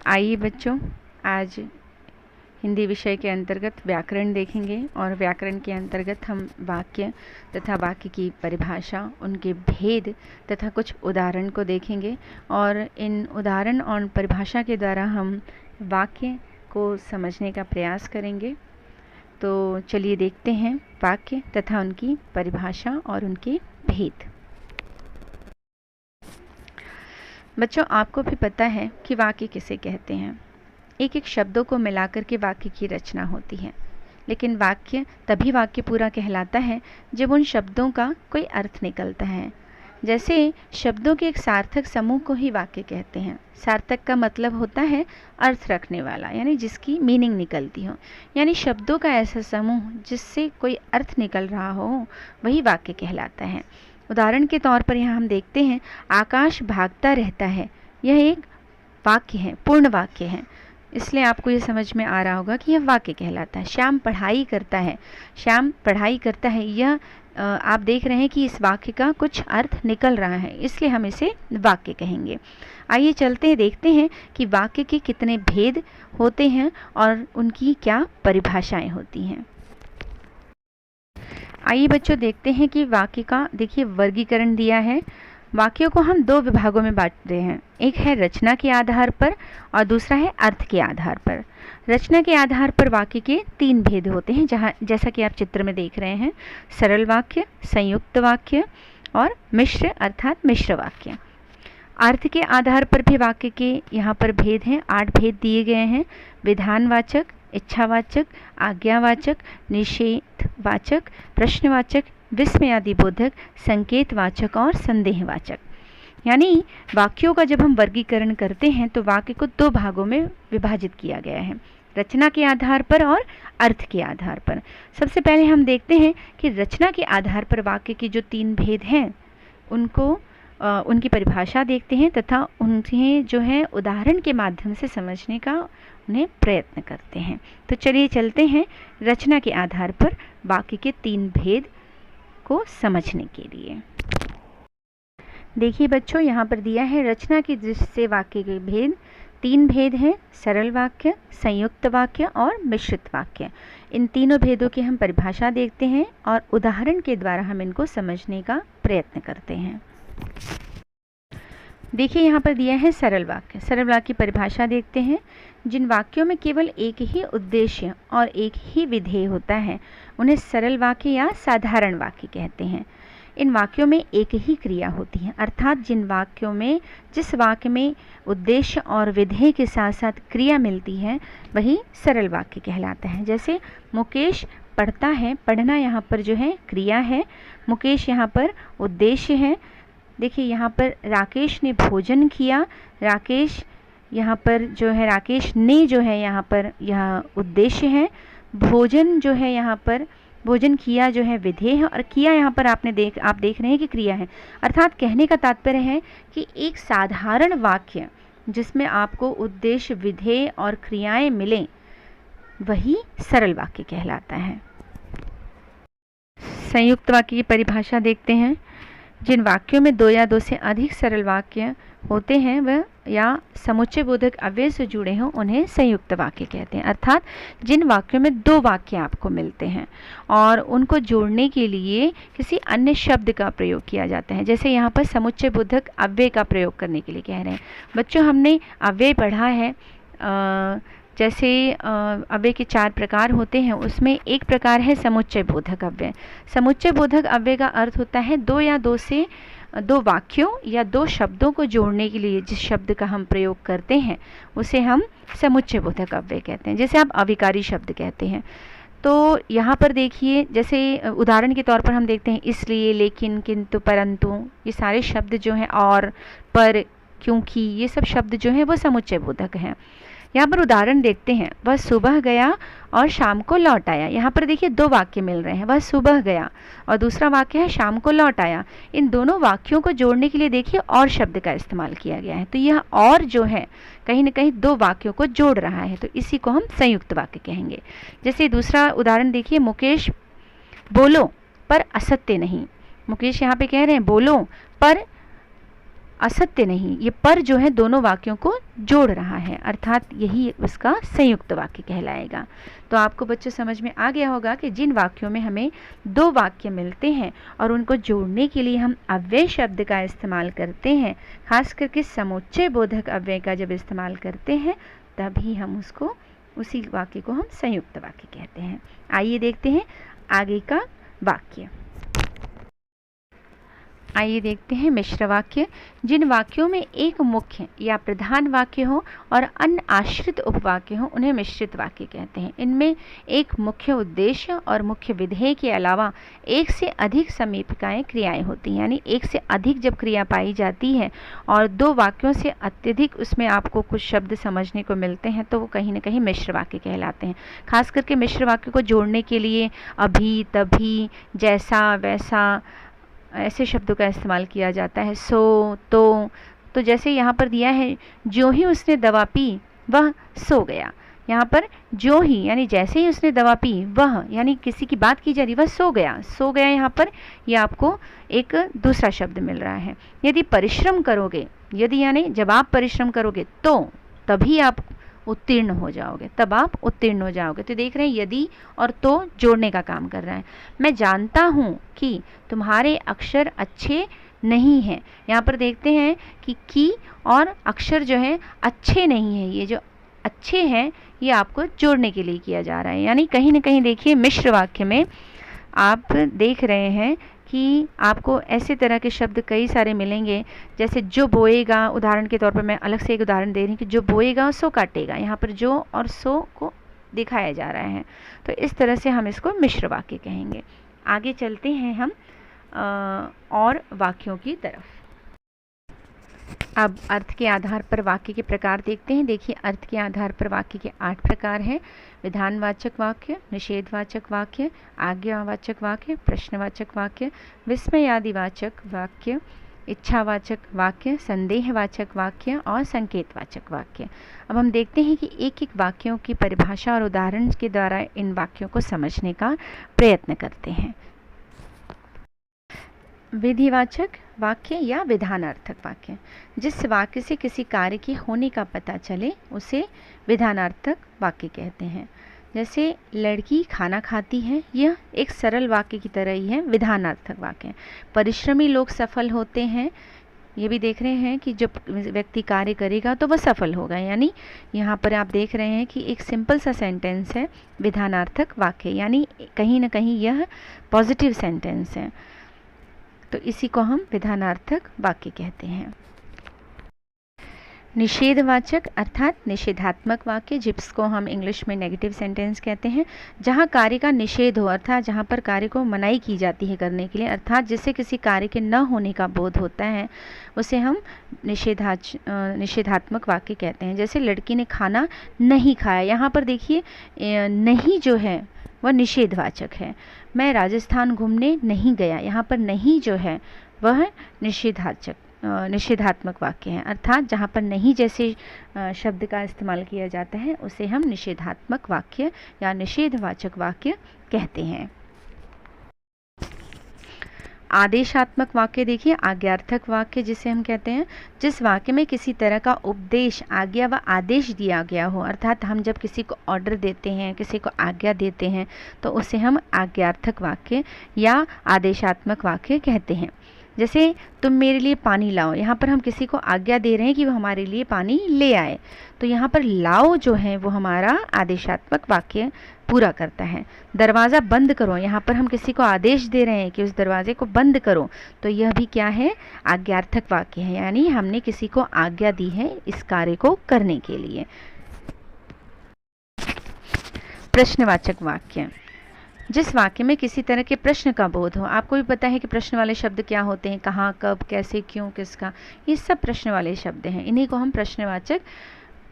आइए बच्चों, आज हिंदी विषय के अंतर्गत व्याकरण देखेंगे और व्याकरण के अंतर्गत हम वाक्य तथा वाक्य की परिभाषा, उनके भेद तथा कुछ उदाहरण को देखेंगे और इन उदाहरण और परिभाषा के द्वारा हम वाक्य को समझने का प्रयास करेंगे। तो चलिए देखते हैं वाक्य तथा उनकी परिभाषा और उनके भेद। बच्चों, आपको भी पता है कि वाक्य किसे कहते हैं। एक एक शब्दों को मिलाकर के वाक्य की रचना होती है, लेकिन वाक्य तभी वाक्य पूरा कहलाता है जब उन शब्दों का कोई अर्थ निकलता है। जैसे शब्दों के एक सार्थक समूह को ही वाक्य कहते हैं। सार्थक का मतलब होता है अर्थ रखने वाला, यानी जिसकी मीनिंग निकलती हो, यानी शब्दों का ऐसा समूह जिससे कोई अर्थ निकल रहा हो, वही वाक्य कहलाता है। उदाहरण के तौर पर यहाँ हम देखते हैं, आकाश भागता रहता है। यह एक वाक्य है, पूर्ण वाक्य है, इसलिए आपको ये समझ में आ रहा होगा कि यह वाक्य कहलाता है। श्याम पढ़ाई करता है, श्याम पढ़ाई करता है, यह आप देख रहे हैं कि इस वाक्य का कुछ अर्थ निकल रहा है, इसलिए हम इसे वाक्य कहेंगे। आइए चलते हैं, देखते हैं कि वाक्य के कितने भेद होते हैं और उनकी क्या परिभाषाएं होती हैं। आइए बच्चों देखते हैं कि वाक्य का देखिए वर्गीकरण दिया है। वाक्यों को हम दो विभागों में बांटते हैं, एक है रचना के आधार पर और दूसरा है अर्थ के आधार पर। रचना के आधार पर वाक्य के तीन भेद होते हैं, जैसा कि आप चित्र में देख रहे हैं, सरल वाक्य, संयुक्त वाक्य और मिश्र अर्थात मिश्र वाक्य। अर्थ के आधार पर भी वाक्य के यहाँ पर भेद हैं, 8 भेद दिए गए हैं। विधानवाचक, इच्छावाचक, आज्ञावाचक, निषेधवाचक, प्रश्नवाचक, विस्मयादिबोधक, संकेतवाचक और संदेहवाचक। यानी वाक्यों का जब हम वर्गीकरण करते हैं तो वाक्य को दो भागों में विभाजित किया गया है, रचना के आधार पर और अर्थ के आधार पर। सबसे पहले हम देखते हैं कि रचना के आधार पर वाक्य के जो तीन भेद हैं उनकी परिभाषा देखते हैं तथा उन्हें जो है उदाहरण के माध्यम से समझने का उन्हें प्रयत्न करते हैं। तो चलिए चलते हैं रचना के आधार पर वाक्य के तीन भेद को समझने के लिए। देखिए बच्चों, यहाँ पर दिया है रचना की दृष्टि से वाक्य के भेद। तीन भेद हैं, सरल वाक्य, संयुक्त वाक्य और मिश्रित वाक्य। इन तीनों भेदों की हम परिभाषा देखते हैं और उदाहरण के द्वारा हम इनको समझने का प्रयत्न करते हैं। देखिए यहाँ पर दिया है सरल वाक्य। सरल वाक्य की परिभाषा देखते हैं। जिन वाक्यों में केवल एक ही उद्देश्य और एक ही विधेय होता है उन्हें सरल वाक्य या साधारण वाक्य कहते हैं। इन वाक्यों में एक ही क्रिया होती है, अर्थात जिस वाक्य में उद्देश्य और विधेय के साथ साथ क्रिया मिलती है वही सरल वाक्य कहलाता है। जैसे मुकेश पढ़ता है, पढ़ना यहाँ पर जो है क्रिया है, मुकेश यहाँ पर उद्देश्य है। देखिए यहाँ पर राकेश ने भोजन किया, राकेश यहाँ पर जो है राकेश ने जो है यहाँ पर यह उद्देश्य है। भोजन जो है यहाँ पर भोजन किया जो है विधेय है और किया यहाँ पर आप देख रहे हैं कि क्रिया है। अर्थात कहने का तात्पर्य है कि एक साधारण वाक्य जिसमें आपको उद्देश्य, विधेय और क्रियाएं मिलें वही सरल वाक्य कहलाता है। संयुक्त वाक्य की परिभाषा देखते हैं। जिन वाक्यों में दो या दो से अधिक सरल वाक्य होते हैं वह या समुच्चय बोधक अव्यय से जुड़े हों उन्हें संयुक्त वाक्य कहते हैं। अर्थात जिन वाक्यों में दो वाक्य आपको मिलते हैं और उनको जोड़ने के लिए किसी अन्य शब्द का प्रयोग किया जाता है। जैसे यहाँ पर समुच्चय बोधक अव्यय का प्रयोग करने के लिए कह रहे हैं। बच्चों, हमने अव्यय पढ़ा है, जैसे अव्यय के 4 प्रकार होते हैं, उसमें एक प्रकार है समुच्चय बोधक अव्यय। समुच्चय बोधक अव्यय का अर्थ होता है दो या दो से दो वाक्यों या दो शब्दों को जोड़ने के लिए जिस शब्द का हम प्रयोग करते हैं उसे हम समुच्चय बोधक अव्यय कहते हैं। जैसे आप अविकारी शब्द कहते हैं, तो यहाँ पर देखिए, जैसे उदाहरण के तौर पर हम देखते हैं इसलिए, लेकिन, किंतु, परंतु, ये सारे शब्द जो हैं, और, पर, क्योंकि, ये सब शब्द जो हैं वो समुच्चय बोधक हैं। यहाँ पर उदाहरण देखते हैं, वह सुबह गया और शाम को लौट आया। यहाँ पर देखिए दो वाक्य मिल रहे हैं, वह सुबह गया और दूसरा वाक्य है शाम को लौट आया। इन दोनों वाक्यों को जोड़ने के लिए देखिए और शब्द का इस्तेमाल किया गया है, तो यह और जो है कहीं ना कहीं दो वाक्यों को जोड़ रहा है, तो इसी को हम संयुक्त वाक्य कहेंगे। जैसे दूसरा उदाहरण देखिए, मुकेश बोलो पर असत्य नहीं। मुकेश यहाँ पे कह रहे हैं बोलो पर असत्य नहीं, ये पर जो है दोनों वाक्यों को जोड़ रहा है, अर्थात यही उसका संयुक्त वाक्य कहलाएगा। तो आपको बच्चों समझ में आ गया होगा कि जिन वाक्यों में हमें दो वाक्य मिलते हैं और उनको जोड़ने के लिए हम अव्यय शब्द का इस्तेमाल करते हैं, खास करके समुच्चय बोधक अव्यय का जब इस्तेमाल करते हैं तभी हम उसी वाक्य को हम संयुक्त वाक्य कहते हैं। आइए देखते हैं आगे का वाक्य। आइए देखते हैं मिश्र वाक्य। जिन वाक्यों में एक मुख्य या प्रधान वाक्य हो और अन्य आश्रित उपवाक्य हो उन्हें मिश्रित वाक्य कहते हैं। इनमें एक मुख्य उद्देश्य और मुख्य विधेय के अलावा एक से अधिक समीपिकाएं क्रियाएं होती हैं, यानी एक से अधिक जब क्रिया पाई जाती है और दो वाक्यों से अत्यधिक उसमें आपको कुछ शब्द समझने को मिलते हैं तो वो कहीं ना कहीं मिश्र वाक्य कहलाते हैं। खास करके मिश्र वाक्य को जोड़ने के लिए अभी, तभी, जैसा, वैसा ऐसे शब्दों का इस्तेमाल किया जाता है। सो, तो जैसे यहाँ पर दिया है, जो ही उसने दवा पी वह सो गया। यहाँ पर जो ही यानी जैसे ही उसने दवा पी, वह यानी किसी की बात की जा रही, वह सो गया। सो गया यहाँ पर यह आपको एक दूसरा शब्द मिल रहा है। यदि परिश्रम करोगे, यदि यानी जब आप परिश्रम करोगे तो तभी आप उत्तीर्ण हो जाओगे, तब आप उत्तीर्ण हो जाओगे। तो देख रहे हैं यदि और तो जोड़ने का काम कर रहा है। मैं जानता हूँ कि तुम्हारे अक्षर अच्छे नहीं हैं। यहाँ पर देखते हैं कि और अक्षर जो है अच्छे नहीं हैं, ये जो अच्छे हैं ये आपको जोड़ने के लिए किया जा रहा है। यानी कहीं ना कहीं देखिए मिश्र वाक्य में आप देख रहे हैं कि आपको ऐसे तरह के शब्द कई सारे मिलेंगे, जैसे जो बोएगा, उदाहरण के तौर पर मैं अलग से एक उदाहरण दे रही हूँ कि जो बोएगा सो काटेगा। यहाँ पर जो और सो को दिखाया जा रहा है, तो इस तरह से हम इसको मिश्र वाक्य कहेंगे। आगे चलते हैं हम और वाक्यों की तरफ। अब अर्थ के आधार पर वाक्य के प्रकार देखते हैं। देखिए अर्थ के आधार पर वाक्य के 8 प्रकार हैं। विधानवाचक वाक्य, निषेधवाचक वाक्य, आज्ञावाचक वाक्य, प्रश्नवाचक वाक्य, विस्मयादिवाचक वाक्य, इच्छावाचक वाक्य, संदेहवाचक वाक्य और संकेतवाचक वाक्य। अब हम देखते हैं कि एक एक वाक्यों की परिभाषा और उदाहरण के द्वारा इन वाक्यों को समझने का प्रयत्न करते हैं। विधिवाचक वाक्य या विधानार्थक वाक्य, जिस वाक्य से किसी कार्य के होने का पता चले उसे विधानार्थक वाक्य कहते हैं। जैसे लड़की खाना खाती है, यह एक सरल वाक्य की तरह ही है, विधानार्थक वाक्य। परिश्रमी लोग सफल होते हैं, ये भी देख रहे हैं कि जब व्यक्ति कार्य करेगा तो वह सफल होगा। यानी यहाँ पर आप देख रहे हैं कि एक सिंपल सा सेंटेंस है विधानार्थक वाक्य, यानी कहीं ना कहीं यह पॉजिटिव सेंटेंस है, तो इसी को हम विधानार्थक वाक्य कहते हैं। निषेधवाचक अर्थात निषेधात्मक वाक्य, जिसको हम इंग्लिश में नेगेटिव सेंटेंस कहते हैं, जहाँ कार्य का निषेध हो, अर्थात जहाँ पर कार्य को मनाही की जाती है करने के लिए, अर्थात जिससे किसी कार्य के न होने का बोध होता है, उसे हम निषेधात्मक वाक्य कहते हैं। जैसे लड़की ने खाना नहीं खाया, यहाँ पर देखिए नहीं जो है वह निषेधवाचक है। मैं राजस्थान घूमने नहीं गया, यहाँ पर नहीं जो है वह निषेधात्मक वाक्य है, अर्थात जहाँ पर नहीं जैसे शब्द का इस्तेमाल किया जाता है उसे हम निषेधात्मक वाक्य या निषेधवाचक वाक्य कहते हैं। आदेशात्मक वाक्य देखिए, आज्ञार्थक वाक्य जिसे हम कहते हैं, जिस वाक्य में किसी तरह का उपदेश, आज्ञा व आदेश दिया गया हो, अर्थात हम जब किसी को ऑर्डर देते हैं, किसी को आज्ञा देते हैं तो उसे हम आज्ञार्थक वाक्य या आदेशात्मक वाक्य कहते हैं। जैसे तुम मेरे लिए पानी लाओ, यहाँ पर हम किसी को आज्ञा दे रहे हैं कि वो हमारे लिए पानी ले आए, तो यहाँ पर लाओ जो है वो हमारा आदेशात्मक वाक्य पूरा करता है। दरवाज़ा बंद करो, यहाँ पर हम किसी को आदेश दे रहे हैं कि उस दरवाजे को बंद करो, तो यह भी क्या है, आज्ञार्थक वाक्य है, यानी हमने किसी को आज्ञा दी है इस कार्य को करने के लिए। प्रश्नवाचक वाक्य, जिस वाक्य में किसी तरह के प्रश्न का बोध हो। आपको भी पता है कि प्रश्न वाले शब्द क्या होते हैं, कहाँ, कब, कैसे, क्यों, किसका, ये सब प्रश्न वाले शब्द हैं, इन्हीं को हम प्रश्नवाचक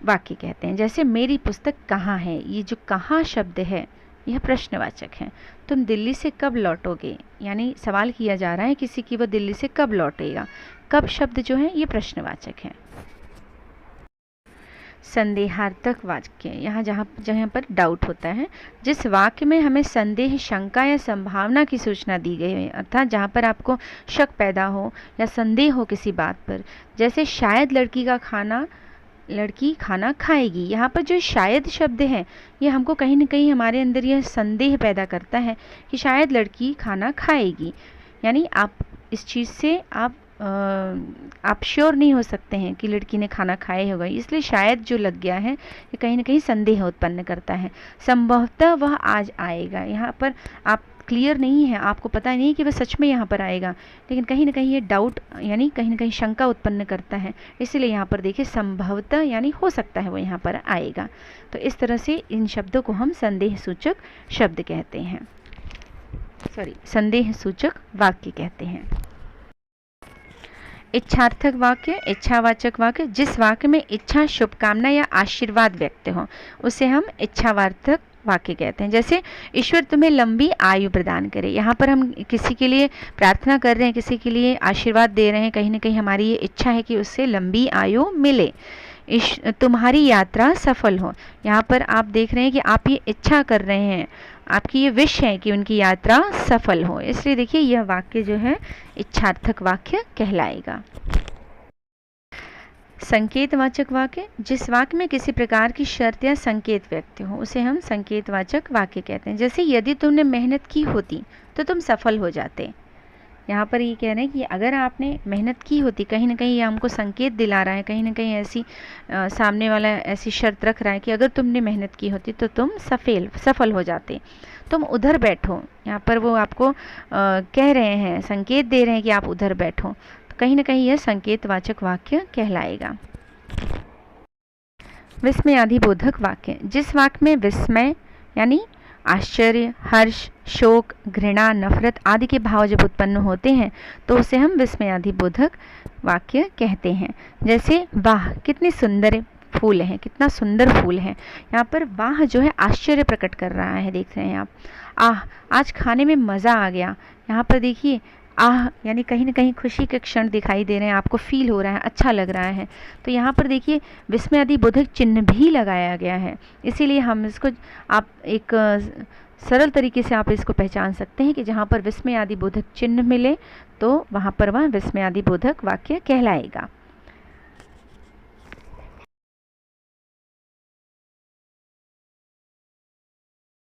वाक्य कहते हैं। जैसे मेरी पुस्तक कहाँ है, ये जो कहाँ शब्द है यह प्रश्नवाचक है। तुम दिल्ली से कब लौटोगे, यानी सवाल किया जा रहा है किसी की, वो दिल्ली से कब लौटेगा। कब शब्द जो है ये प्रश्नवाचक है। संदेहार्थक वाक्य, यहाँ जहाँ जहाँ पर डाउट होता है, जिस वाक्य में हमें संदेह, शंका या संभावना की सूचना दी गई है, अर्थात जहाँ पर आपको शक पैदा हो या संदेह हो किसी बात पर, जैसे शायद लड़की खाना खाएगी। यहाँ पर जो शायद शब्द है ये हमको कहीं ना कहीं हमारे अंदर यह संदेह पैदा करता है कि शायद लड़की खाना खाएगी, यानी आप इस चीज़ से आप श्योर नहीं हो सकते हैं कि लड़की ने खाना खाया होगा, इसलिए शायद जो लग गया है ये कहीं ना कहीं संदेह उत्पन्न करता है। संभवतः वह आज आएगा, यहाँ पर आप क्लियर नहीं है, आपको पता नहीं कि वह सच में यहाँ पर आएगा, लेकिन कहीं ना कहीं ये डाउट यानी कहीं ना कहीं शंका उत्पन्न करता है, इसलिए यहाँ पर देखिए संभवतः यानी हो सकता है वो यहाँ पर आएगा। तो इस तरह से इन शब्दों को हम संदेह सूचक शब्द कहते हैं, संदेह सूचक वाक्य कहते हैं। इच्छार्थक वाक्य, इच्छावाचक वाक्य, जिस वाक्य में इच्छा, शुभकामना या आशीर्वाद व्यक्त हो उसे हम इच्छावार्थक वाक्य कहते हैं। जैसे ईश्वर तुम्हें लंबी आयु प्रदान करे, यहाँ पर हम किसी के लिए प्रार्थना कर रहे हैं, किसी के लिए आशीर्वाद दे रहे हैं, कहीं ना कहीं हमारी ये इच्छा है कि उससे लंबी आयु मिले। तुम्हारी यात्रा सफल हो, यहाँ पर आप देख रहे हैं कि आप ये इच्छा कर रहे हैं, आपकी ये विश है कि उनकी यात्रा सफल हो, इसलिए देखिए यह वाक्य जो है इच्छार्थक वाक्य कहलाएगा। संकेतवाचक वाक्य, जिस वाक्य में किसी प्रकार की शर्त या संकेत व्यक्त हो उसे हम संकेतवाचक वाक्य कहते हैं। जैसे यदि तुमने मेहनत की होती तो तुम सफल हो जाते, यहाँ पर ये कह रहे हैं कि अगर आपने मेहनत की होती, कहीं ना कहीं ये हमको संकेत दिला रहा है, कहीं ना कहीं ऐसी सामने वाला ऐसी शर्त रख रहा है कि अगर तुमने मेहनत की होती तो तुम सफल हो जाते। तुम उधर बैठो, यहाँ पर वो आपको कह रहे हैं, संकेत दे रहे हैं कि आप उधर बैठो, तो कहीं ना कहीं यह संकेतवाचक वाक्य कहलाएगा। विस्मयादिबोधक वाक्य, जिस वाक्य में विस्मय यानी आश्चर्य, हर्ष, शोक, घृणा, नफरत आदि के भाव जब उत्पन्न होते हैं तो उसे हम विस्मयादिबोधक वाक्य कहते हैं। जैसे वाह कितने सुंदर फूल हैं, कितना सुंदर फूल है, यहाँ पर वाह जो है आश्चर्य प्रकट कर रहा है, देख रहे हैं आप। आह आज खाने में मज़ा आ गया, यहाँ पर देखिए आह यानी कहीं ना कहीं खुशी के क्षण दिखाई दे रहे हैं, आपको फील हो रहा है, अच्छा लग रहा है, तो यहाँ पर देखिए विस्मयादिबोधक चिन्ह भी लगाया गया है, इसीलिए हम इसको आप एक सरल तरीके से आप इसको पहचान सकते हैं कि जहाँ पर विस्मयादिबोधक चिन्ह मिले तो वहाँ पर वह विस्मयादिबोधक वाक्य कहलाएगा।